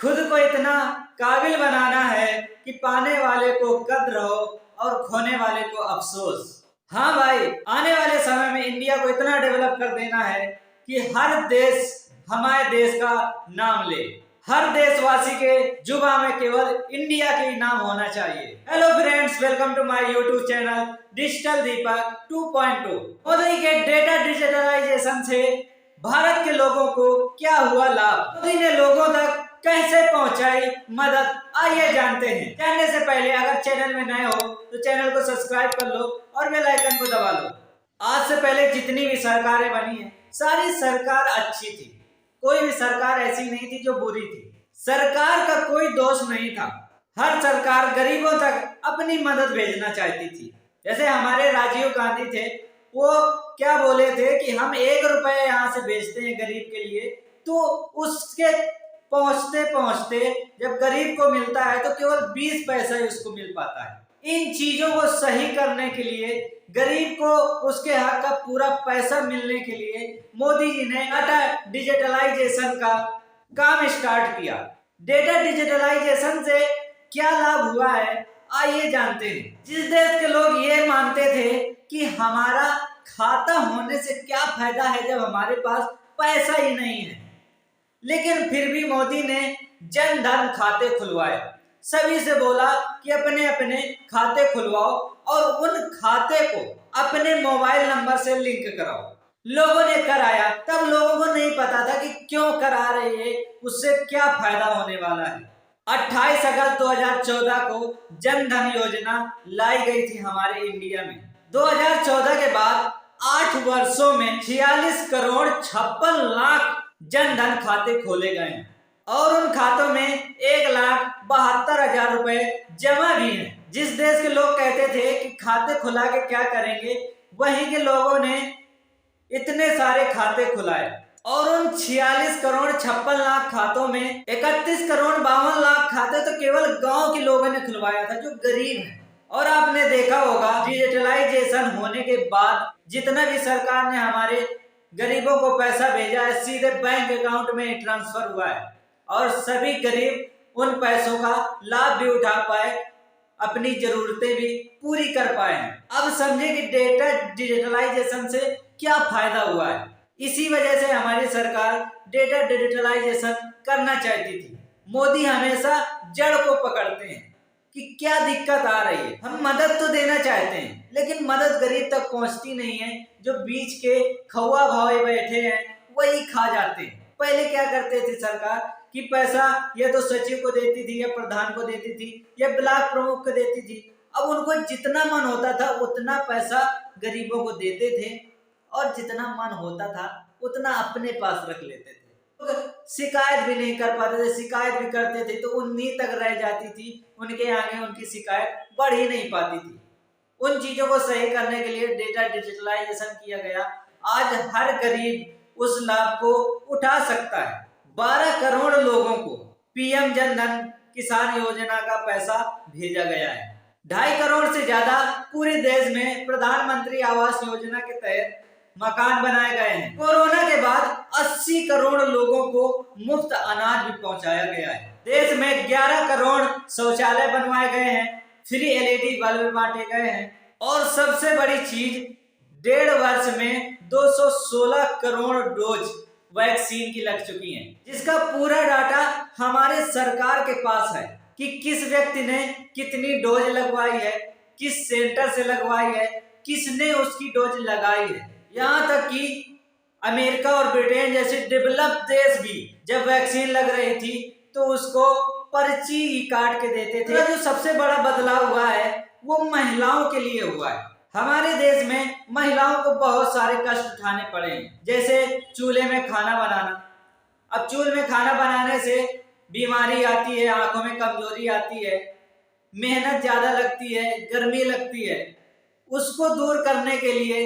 खुद को इतना काबिल बनाना है कि पाने वाले को कद्र हो और खोने वाले को अफसोस। हाँ भाई, आने वाले समय में इंडिया को इतना डेवलप कर देना है कि हर देश हमारे देश का नाम ले। हर देशवासी के जुबा में केवल इंडिया के ही नाम होना चाहिए। Hello friends, welcome to my YouTube channel digital Deepak 2.2। Modi के डेटा डिजिटलाइजेशन से भारत के लोगों को क्या हुआ लाभ, मोदी ने लोगों तक कैसे पहुंचाई मदद, आइए जानते हैं। जानने से पहले अगर चैनल में नए हो तो चैनल को सब्सक्राइब कर लो और बेल आइकन को दबा लो। आज से पहले जितनी भी सरकारें बनी है सारी सरकार अच्छी थी, कोई भी सरकार ऐसी नहीं थी जो बुरी थी। सरकार का कोई दोष नहीं था, हर सरकार गरीबों तक अपनी मदद भेजना चाहती थी। जैसे हमारे राजीव गांधी थे, वो क्या बोले थे कि हम 1 रुपए यहाँ से भेजते हैं गरीब के लिए, तो उसके पहुंचते पहुंचते जब गरीब को मिलता है तो केवल 20 पैसा ही उसको मिल पाता है। इन चीजों को सही करने के लिए, गरीब को उसके हक का पूरा पैसा मिलने के लिए मोदी जी ने डेटा डिजिटलाइजेशन का काम स्टार्ट किया। डेटा डिजिटलाइजेशन से क्या लाभ हुआ है, आइए जानते हैं। जिस देश के लोग ये मानते थे कि हमारा खाता होने से क्या फायदा है जब हमारे पास पैसा ही नहीं है, लेकिन फिर भी मोदी ने जन धन खाते खुलवाए। सभी से बोला कि अपने अपने खाते खुलवाओ और उन खाते को अपने मोबाइल नंबर से लिंक कराओ। लोगों ने कराया, तब लोगों को नहीं पता था कि क्यों करा रहे हैं, उससे क्या फायदा होने वाला है। 28 अगस्त 2014 को जन धन योजना लाई गई थी हमारे इंडिया में। 2014 के बाद 8 वर्षों में 46 करोड़ 56 लाख जन धन खाते खोले गए हैं और उन खातों में 1,72,000 रुपए जमा भी हैं। जिस देश के लोग कहते थे कि खाते खुला के क्या करेंगे, वहीं के लोगों ने इतने सारे खाते खुलाए और उन 46 करोड़ 56 लाख खातों में 31 करोड़ 52 लाख खाते तो केवल गांव के लोगों ने खुलवाया था जो गरीब हैं। और आपने देखा होगा डिजिटलाइजेशन होने के बाद जितना भी सरकार ने हमारे गरीबों को पैसा भेजा है, सीधे बैंक अकाउंट में ट्रांसफर हुआ है और सभी गरीब उन पैसों का लाभ भी उठा पाए, अपनी जरूरतें भी पूरी कर पाए हैं। अब समझे कि डेटा डिजिटलाइजेशन से क्या फायदा हुआ है। इसी वजह से हमारी सरकार डेटा डिजिटलाइजेशन करना चाहती थी। मोदी हमेशा जड़ को पकड़ते हैं कि क्या दिक्कत आ रही है। हम मदद तो देना चाहते हैं लेकिन मदद गरीब तक पहुंचती नहीं है। जो बीच के खौआ भावे बैठे हैं वही खा जाते हैं। पहले क्या करते थे सरकार कि पैसा या तो सचिव को देती थी या प्रधान को देती थी या ब्लॉक प्रमुख को देती थी। अब उनको जितना मन होता था उतना पैसा गरीबों को देते थे और जितना मन होता था उतना अपने पास रख लेते थे। शिकायत भी नहीं कर पाते थे, शिकायत भी करते थे तो उन्हीं तक रह जाती थी, उनके आगे उनकी शिकायत बढ़ ही नहीं पाती थी। उन चीजों को सही करने के लिए डेटा डिजिटलाइजेशन किया गया। आज हर गरीब उस लाभ को उठा सकता है। 12 करोड़ लोगों को पीएम जन धन किसान योजना का पैसा भेजा गया है। 2.5 करोड़ से ज्यादा पूरे देश में प्रधानमंत्री आवास योजना के तहत मकान बनाए गए हैं। कोरोना के बाद 80 करोड़ लोगों को मुफ्त अनाज भी पहुंचाया गया है। देश में 11 करोड़ शौचालय बनवाए गए हैं, फ्री एलईडी बल्ब बांटे गए हैं और सबसे बड़ी चीज 1.5 वर्ष में 216 करोड़ डोज वैक्सीन की लग चुकी हैं, जिसका पूरा डाटा हमारे सरकार के पास है कि किस व्यक्ति ने कितनी डोज लगवाई है, किस सेंटर से लगवाई है, किसने उसकी डोज लगाई है। यहाँ तक कि अमेरिका और ब्रिटेन जैसे डेवलप देश भी जब वैक्सीन लग रही थी तो उसको पर्ची काट के देते थे। जो सबसे बड़ा बदलाव हुआ है वो महिलाओं के लिए हुआ है। हमारे देश में महिलाओं को बहुत सारे कष्ट उठाने पड़े हैं, जैसे चूल्हे में खाना बनाना। अब चूल्हे में खाना बनाने से बीमारी आती है, आंखों में कमजोरी आती है, मेहनत ज्यादा लगती है, गर्मी लगती है। उसको दूर करने के लिए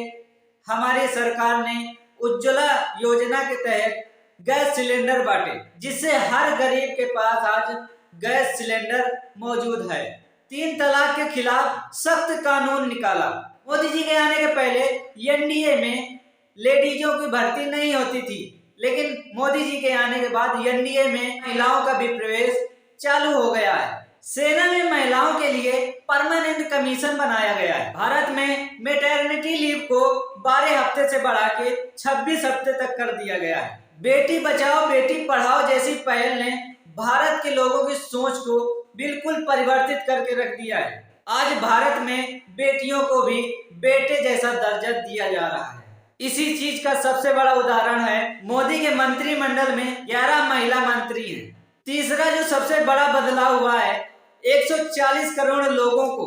हमारी सरकार ने उज्ज्वला योजना के तहत गैस सिलेंडर बांटे, जिससे हर गरीब के पास आज गैस सिलेंडर मौजूद है। 3 तलाक के खिलाफ सख्त कानून निकाला। मोदी जी के आने के पहले एनडीए में लेडीजों की भर्ती नहीं होती थी, लेकिन मोदी जी के आने के बाद एनडीए में महिलाओं का भी प्रवेश चालू हो गया है। सेना में महिलाओं के लिए परमानेंट कमीशन बनाया गया है। भारत में मैटरनिटी लीव को 12 हफ्ते से बढ़ा के 26 हफ्ते तक कर दिया गया है। बेटी बचाओ बेटी पढ़ाओ जैसी पहल ने भारत के लोगों की सोच को बिल्कुल परिवर्तित करके रख दिया है। आज भारत में बेटियों को भी बेटे जैसा दर्जा दिया जा रहा है। इसी चीज का सबसे बड़ा उदाहरण है मोदी के मंत्रिमंडल में 11 महिला मंत्री हैं। तीसरा जो सबसे बड़ा बदलाव हुआ है, 140 करोड़ लोगों को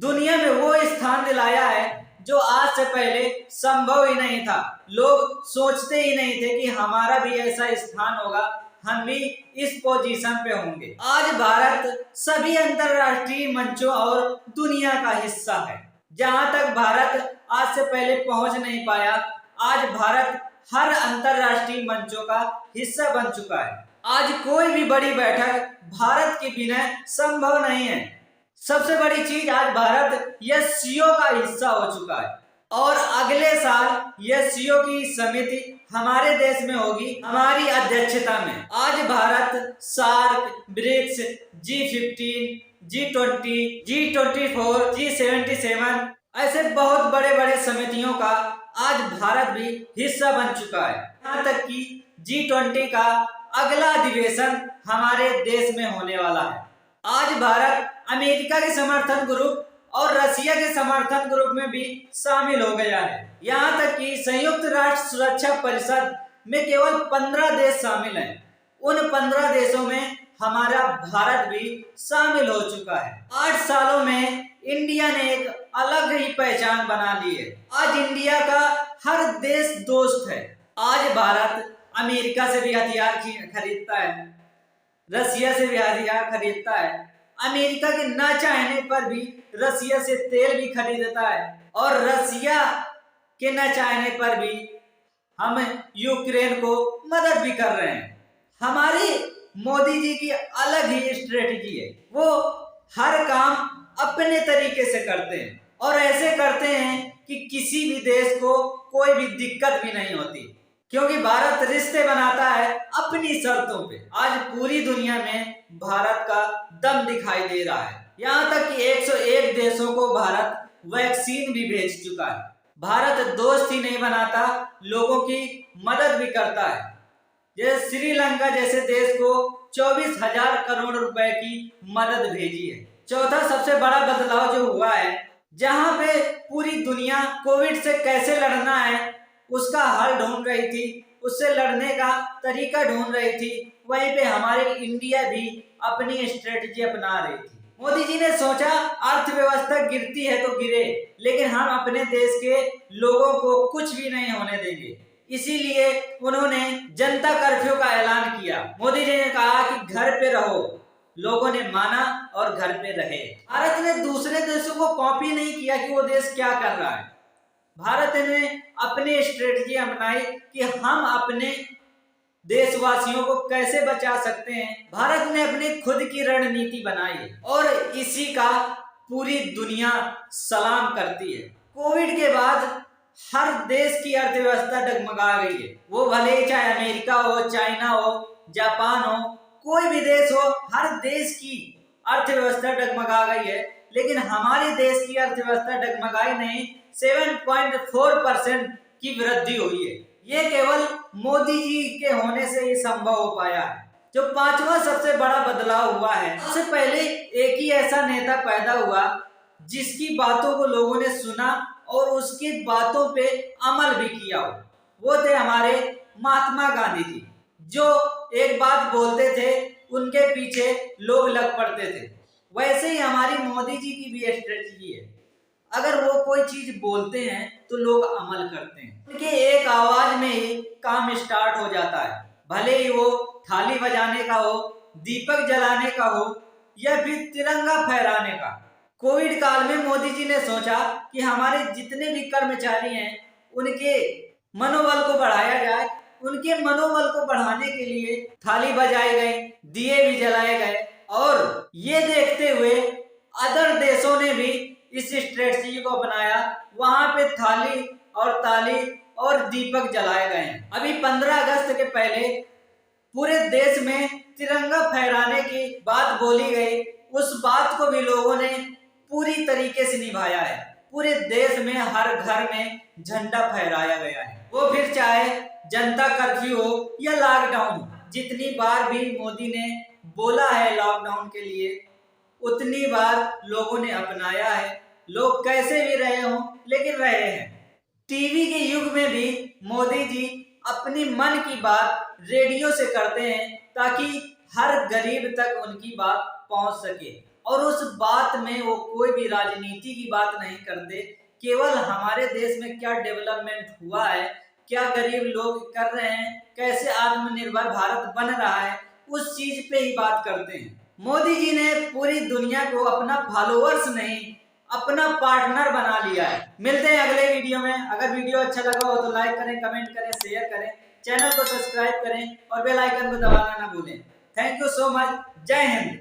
दुनिया में वो स्थान दिलाया है जो आज से पहले संभव ही नहीं था। लोग सोचते ही नहीं थे कि हमारा भी ऐसा स्थान होगा, हम भी इस पोजीशन पे होंगे। आज भारत सभी अंतरराष्ट्रीय मंचों और दुनिया का हिस्सा है। जहां तक भारत आज से पहले पहुंच नहीं पाया, आज भारत हर अंतरराष्ट्रीय मंचों का हिस्सा बन चुका है। आज कोई भी बड़ी बैठक भारत के बिना संभव नहीं है। सबसे बड़ी चीज, आज भारत एससीओ का हिस्सा हो चुका है और अगले साल एससीओ की समिति हमारे देश में होगी, हमारी अध्यक्षता में। आज Bharat SAARC, BRICS, G15, G20, G24, G77 ऐसे बहुत बड़े बड़े समितियों का आज भारत भी हिस्सा बन चुका है। यहाँ तक कि G20 का अगला अधिवेशन हमारे देश में होने वाला है। आज भारत अमेरिका के समर्थन ग्रुप और रसिया के समर्थन ग्रुप में भी शामिल हो गया है। यहाँ तक कि संयुक्त राष्ट्र सुरक्षा परिषद में केवल 15 देश शामिल हैं। उन 15 देशों में हमारा भारत भी शामिल हो चुका है। 8 सालों में इंडिया ने एक अलग ही पहचान बना ली है। आज इंडिया का हर देश दोस्त है। आज भारत अमेरिका से भी हथियार खरीदता है, रसिया से भी हथियार खरीदता है, अमेरिका के ना चाहने पर भी रसिया से तेल भी खरीदता है और रसिया के न चाहने पर भी हम यूक्रेन को मदद भी कर रहे हैं। हमारी मोदी जी की अलग ही स्ट्रेटजी है। वो हर काम अपने तरीके से करते हैं और ऐसे करते हैं कि किसी भी देश को कोई भी दिक्कत भी नहीं होती, क्योंकि भारत रिश्ते बनाता है अपनी शर्तों पे। आज पूरी दुनिया में भारत का दम दिखाई दे रहा है। यहाँ तक कि 101 देशों को भारत वैक्सीन भी भेज चुका है। भारत दोस्त ही नहीं बनाता, लोगों की मदद भी करता है। जैसे श्रीलंका जैसे देश को 24,000 करोड़ रुपए की मदद भेजी है। चौथा सबसे बड़ा बदलाव जो हुआ है, जहाँ पे पूरी दुनिया कोविड से कैसे लड़ना है उसका हल ढूंढ रही थी, उससे लड़ने का तरीका ढूंढ रही थी, वहीं पे हमारी इंडिया भी अपनी स्ट्रेटजी अपना रही थी। मोदी जी ने सोचा अर्थव्यवस्था गिरती है तो गिरे, लेकिन हम अपने देश के लोगों को कुछ भी नहीं होने देंगे। इसीलिए उन्होंने जनता कर्फ्यू का ऐलान किया। मोदी जी ने कहा कि घर पे रहो, लोगों ने माना और घर पे रहे। भारत ने दूसरे देशों को कॉपी नहीं किया कि वो देश क्या कर रहा है। भारत ने अपनी स्ट्रेटजी अपनाई कि हम अपने देशवासियों को कैसे बचा सकते हैं। भारत ने अपनी खुद की रणनीति बनाई और इसी का पूरी दुनिया सलाम करती है। कोविड के बाद हर देश की अर्थव्यवस्था डगमगा गई है। वो भले ही चाहे अमेरिका हो, चाइना हो, जापान हो, कोई भी देश हो, हर देश की अर्थव्यवस्था डगमगा गई है, लेकिन हमारे देश की अर्थव्यवस्था डगमगाई नहीं। 7.4% की वृद्धि हुई है। ये केवल मोदी जी के होने से ही संभव हो पाया है। जो पांचवा सबसे बड़ा बदलाव हुआ है, सबसे पहले एक ही ऐसा नेता पैदा हुआ जिसकी बातों को लोगों ने सुना और उसकी बातों पे अमल भी किया। वो थे हमारे महात्मा गांधी जी, जो एक बात बोलते थे उनके पीछे लोग लग पड़ते थे। वैसे ही हमारी मोदी जी की भी स्ट्रेटजी है। अगर वो कोई चीज बोलते हैं तो लोग अमल करते हैं। उनके एक आवाज में ही काम स्टार्ट हो जाता है, भले ही वो थाली बजाने का हो, दीपक जलाने का हो या फिर तिरंगा फहराने का। कोविड काल में मोदी जी ने सोचा कि हमारे जितने भी कर्मचारी हैं उनके मनोबल को बढ़ाया जाए। उनके मनोबल को बढ़ाने के लिए थाली बजाई गई, दिए भी जलाए गए और ये देखते हुए अदर देशों ने भी इस स्ट्रेटजी को अपनाया। वहां पे थाली और ताली और दीपक जलाए गए हैं। अभी 15 अगस्त के पहले पूरे देश में तिरंगा फहराने की बात बोली गई, उस बात को भी लोगों ने पूरी तरीके से निभाया है। पूरे देश में हर घर में झंडा फहराया गया है, वो फिर चाहे जनता कर्फ्यू हो या लॉकडाउन। जितनी बार भी मोदी ने बोला है लॉकडाउन के लिए, उतनी बार लोगों ने अपनाया है। लोग कैसे भी रहे हों लेकिन रहे हैं। टीवी के युग में भी मोदी जी अपनी मन की बात रेडियो से करते हैं ताकि हर गरीब तक उनकी बात पहुंच सके, और उस बात में वो कोई भी राजनीति की बात नहीं करते, केवल हमारे देश में क्या डेवलपमेंट हुआ है, क्या गरीब लोग कर रहे हैं, कैसे आत्मनिर्भर भारत बन रहा है, उस चीज पे ही बात करते हैं। मोदी जी ने पूरी दुनिया को अपना फॉलोअर्स नहीं, अपना पार्टनर बना लिया है। मिलते हैं अगले वीडियो में। अगर वीडियो अच्छा लगा हो तो लाइक करें, कमेंट करें, शेयर करें, चैनल को सब्सक्राइब करें और बेल आइकन को दबाना ना भूलें। Thank you so much. जय हिंद।